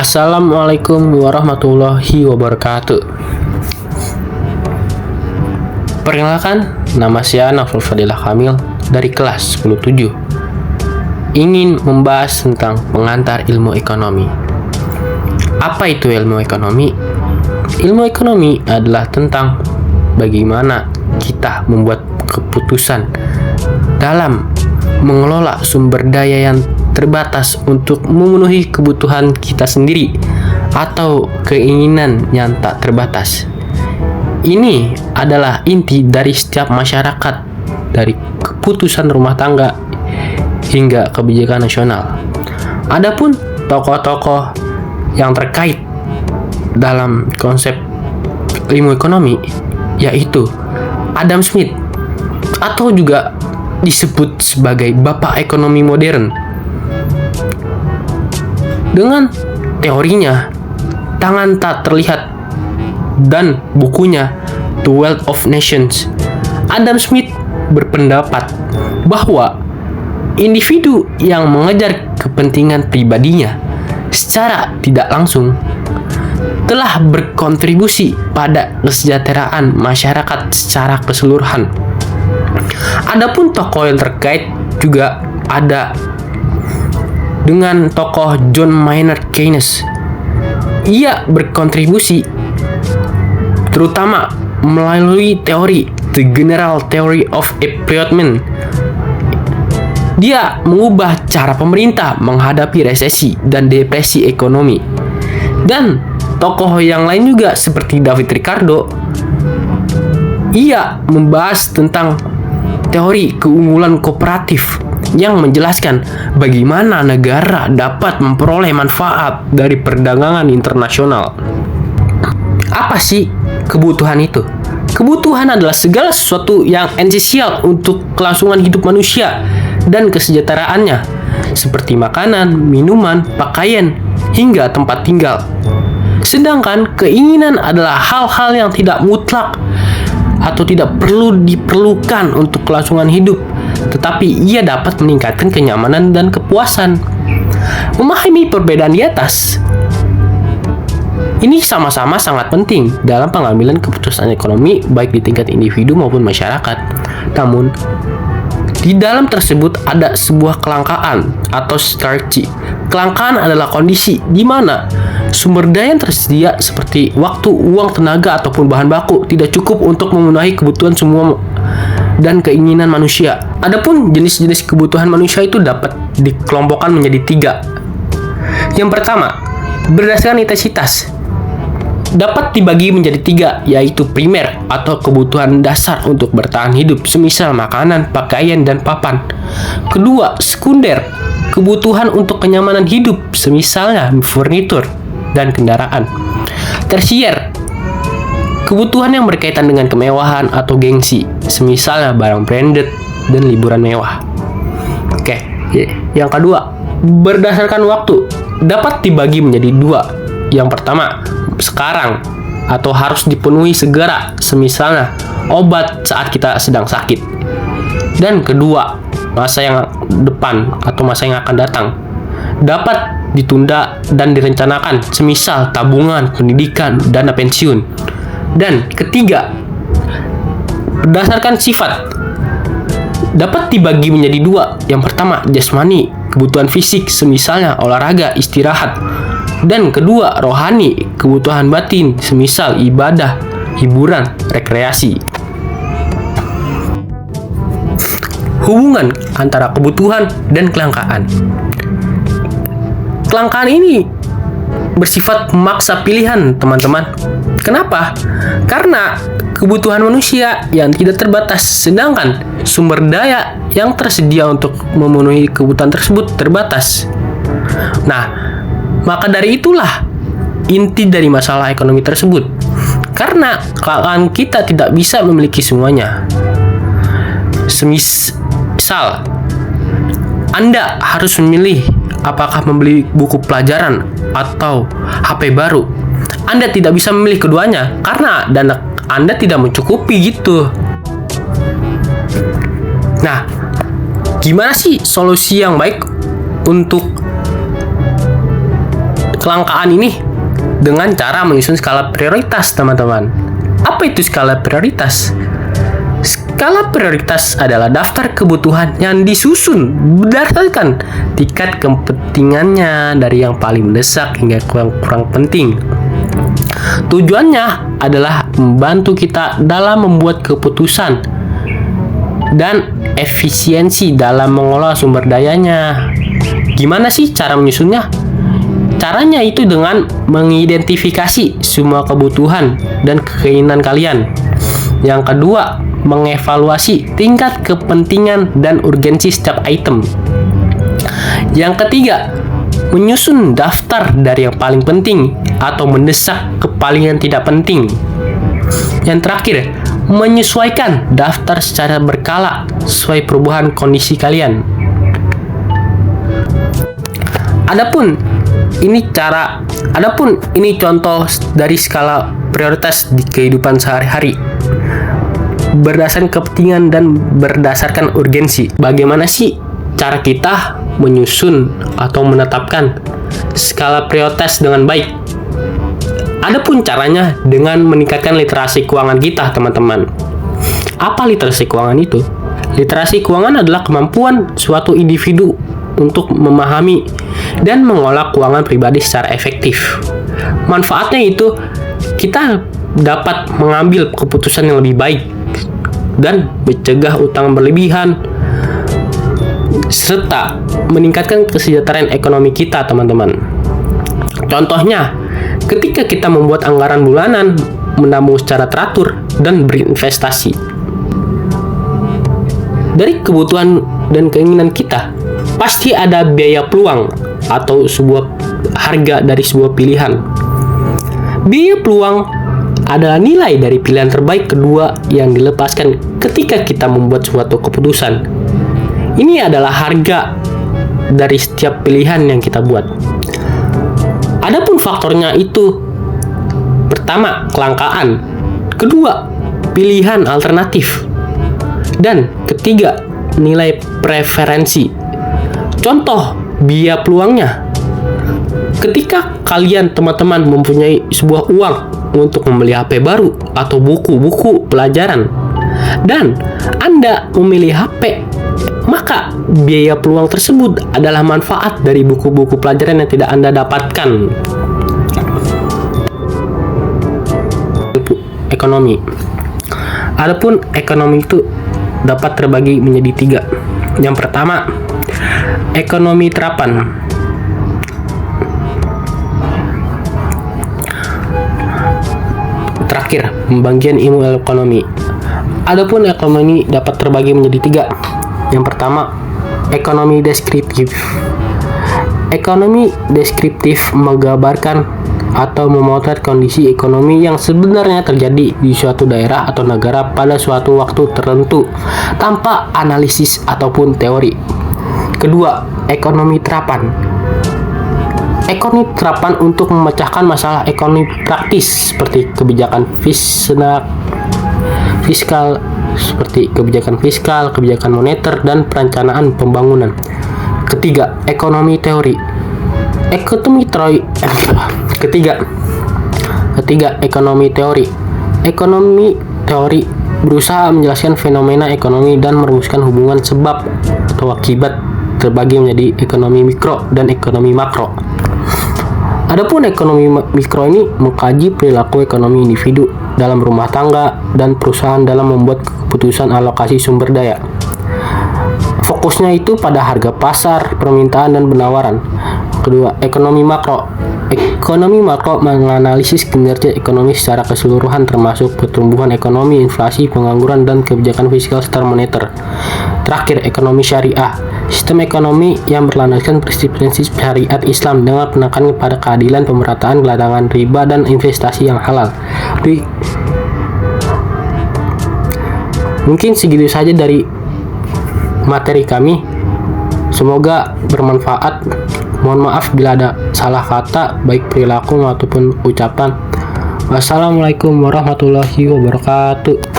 Assalamualaikum warahmatullahi wabarakatuh. Perkenalkan, nama saya Nafsul Fadilah Kamil dari kelas 10-7. Ingin membahas tentang pengantar ilmu ekonomi. Apa itu ilmu ekonomi? Ilmu ekonomi adalah tentang bagaimana kita membuat keputusan dalam mengelola sumber daya yang terbatas untuk memenuhi kebutuhan kita sendiri atau keinginan yang tak terbatas. Ini adalah inti dari setiap masyarakat, dari keputusan rumah tangga hingga kebijakan nasional. Adapun tokoh-tokoh yang terkait dalam konsep ilmu ekonomi yaitu Adam Smith atau juga disebut sebagai Bapak Ekonomi Modern. Dengan teorinya tangan tak terlihat dan bukunya The Wealth of Nations, Adam Smith berpendapat bahwa individu yang mengejar kepentingan pribadinya secara tidak langsung telah berkontribusi pada kesejahteraan masyarakat secara keseluruhan. Adapun tokoh yang terkait juga ada dengan tokoh John Maynard Keynes. Ia berkontribusi terutama melalui teori The General Theory of Employment. Dia mengubah cara pemerintah menghadapi resesi dan depresi ekonomi. Dan tokoh yang lain juga seperti David Ricardo, ia membahas tentang teori keunggulan kooperatif yang menjelaskan bagaimana negara dapat memperoleh manfaat dari perdagangan internasional. Apa sih kebutuhan itu? Kebutuhan adalah segala sesuatu yang esensial untuk kelangsungan hidup manusia dan kesejahteraannya, seperti makanan, minuman, pakaian, hingga tempat tinggal. Sedangkan keinginan adalah hal-hal yang tidak mutlak atau tidak perlu diperlukan untuk kelangsungan hidup, tetapi ia dapat meningkatkan kenyamanan dan kepuasan. Memahami perbedaan di atas ini sama-sama sangat penting dalam pengambilan keputusan ekonomi baik di tingkat individu maupun masyarakat. Namun, di dalam tersebut ada sebuah kelangkaan atau scarcity. Kelangkaan adalah kondisi di mana sumber daya yang tersedia seperti waktu, uang, tenaga, ataupun bahan baku tidak cukup untuk memenuhi kebutuhan semua dan keinginan manusia. Adapun jenis-jenis kebutuhan manusia itu dapat dikelompokkan menjadi 3. Yang pertama, berdasarkan intensitas, dapat dibagi menjadi 3, yaitu primer atau kebutuhan dasar untuk bertahan hidup, semisal makanan, pakaian, dan papan. Kedua, sekunder, kebutuhan untuk kenyamanan hidup, semisalnya furnitur dan kendaraan. Tersier, kebutuhan yang berkaitan dengan kemewahan atau gengsi, semisalnya barang branded dan liburan mewah. Oke, yang kedua, berdasarkan waktu, dapat dibagi menjadi 2. Yang pertama, sekarang atau harus dipenuhi segera, semisalnya obat saat kita sedang sakit. Dan kedua, masa yang depan atau masa yang akan datang, dapat ditunda dan direncanakan, semisal tabungan, pendidikan, dana pensiun. Dan ketiga, berdasarkan sifat, dapat dibagi menjadi 2. Yang pertama, jasmani, kebutuhan fisik, semisalnya olahraga, istirahat. Dan kedua, rohani, kebutuhan batin, semisal ibadah, hiburan, rekreasi. Hubungan antara kebutuhan dan kelangkaan. Kelangkaan ini bersifat memaksa pilihan, teman-teman. Kenapa? Karena kebutuhan manusia yang tidak terbatas, sedangkan sumber daya yang tersedia untuk memenuhi kebutuhan tersebut terbatas. Nah, maka dari itulah inti dari masalah ekonomi tersebut. Karena kelangkaan kita tidak bisa memiliki semuanya. Semisal, Anda harus memilih apakah membeli buku pelajaran atau HP baru. Anda tidak bisa memilih keduanya karena dana Anda tidak mencukupi gitu. Nah, gimana sih solusi yang baik untuk kelangkaan ini dengan cara menyusun skala prioritas, teman-teman. Apa itu skala prioritas? Skala prioritas adalah daftar kebutuhan yang disusun berdasarkan tingkat kepentingannya dari yang paling mendesak hingga kurang penting. Tujuannya adalah membantu kita dalam membuat keputusan dan efisiensi dalam mengelola sumber dayanya. Gimana sih cara menyusunnya? Caranya itu dengan mengidentifikasi semua kebutuhan dan keinginan kalian. Yang kedua, mengevaluasi tingkat kepentingan dan urgensi setiap item. Yang ketiga, menyusun daftar dari yang paling penting atau mendesak ke paling yang tidak penting. Yang terakhir, menyesuaikan daftar secara berkala sesuai perubahan kondisi kalian. Adapun ini contoh dari skala prioritas di kehidupan sehari-hari berdasarkan kepentingan dan berdasarkan urgensi. Bagaimana sih cara kita menyusun atau menetapkan skala prioritas dengan baik? Adapun caranya dengan meningkatkan literasi keuangan kita, teman-teman. Apa literasi keuangan itu? Literasi keuangan adalah kemampuan suatu individu untuk memahami dan mengolah keuangan pribadi secara efektif. Manfaatnya itu kita dapat mengambil keputusan yang lebih baik dan mencegah utang berlebihan serta meningkatkan kesejahteraan ekonomi kita, teman-teman. Contohnya, ketika kita membuat anggaran bulanan, menabung secara teratur dan berinvestasi. Dari kebutuhan dan keinginan kita, pasti ada biaya peluang atau sebuah harga dari sebuah pilihan. Biaya peluang adalah nilai dari pilihan terbaik kedua yang dilepaskan ketika kita membuat suatu keputusan. Ini adalah harga dari setiap pilihan yang kita buat. Adapun faktornya itu, pertama, kelangkaan, kedua, pilihan alternatif, dan ketiga, nilai preferensi. Contoh biaya peluangnya, ketika kalian, teman-teman, mempunyai sebuah uang untuk membeli HP baru atau buku-buku pelajaran dan Anda memilih HP, maka biaya peluang tersebut adalah manfaat dari buku-buku pelajaran yang tidak Anda dapatkan. Ekonomi. Adapun ekonomi itu dapat terbagi menjadi 3. Yang pertama, ekonomi terapan. Terakhir, pembagian ilmu ekonomi. Adapun ekonomi dapat terbagi menjadi 3. Yang pertama, ekonomi deskriptif. Ekonomi deskriptif menggambarkan atau memotret kondisi ekonomi yang sebenarnya terjadi di suatu daerah atau negara pada suatu waktu tertentu tanpa analisis ataupun teori. Kedua, ekonomi terapan. Ekonomi terapan untuk memecahkan masalah ekonomi praktis seperti kebijakan fiskal, kebijakan moneter, dan perencanaan pembangunan. Ketiga, ekonomi teori. Ekonomi teori. Ekonomi teori berusaha menjelaskan fenomena ekonomi dan merumuskan hubungan sebab atau akibat, terbagi menjadi ekonomi mikro dan ekonomi makro. Adapun ekonomi mikro ini mengkaji perilaku ekonomi individu dalam rumah tangga dan perusahaan dalam membuat keputusan alokasi sumber daya. Fokusnya itu pada harga pasar, permintaan, dan penawaran. Kedua, ekonomi makro. Ekonomi makro menganalisis kinerja ekonomi secara keseluruhan termasuk pertumbuhan ekonomi, inflasi, pengangguran, dan kebijakan fiskal serta moneter. Terakhir, ekonomi syariah. Sistem ekonomi yang berlandaskan prinsip-prinsip syariat Islam dengan penekanan pada keadilan, pemerataan, kelarangan riba, dan investasi yang halal. Mungkin segitu saja dari materi kami. Semoga bermanfaat. Mohon maaf bila ada salah kata, baik perilaku maupun ucapan. Wassalamualaikum warahmatullahi wabarakatuh.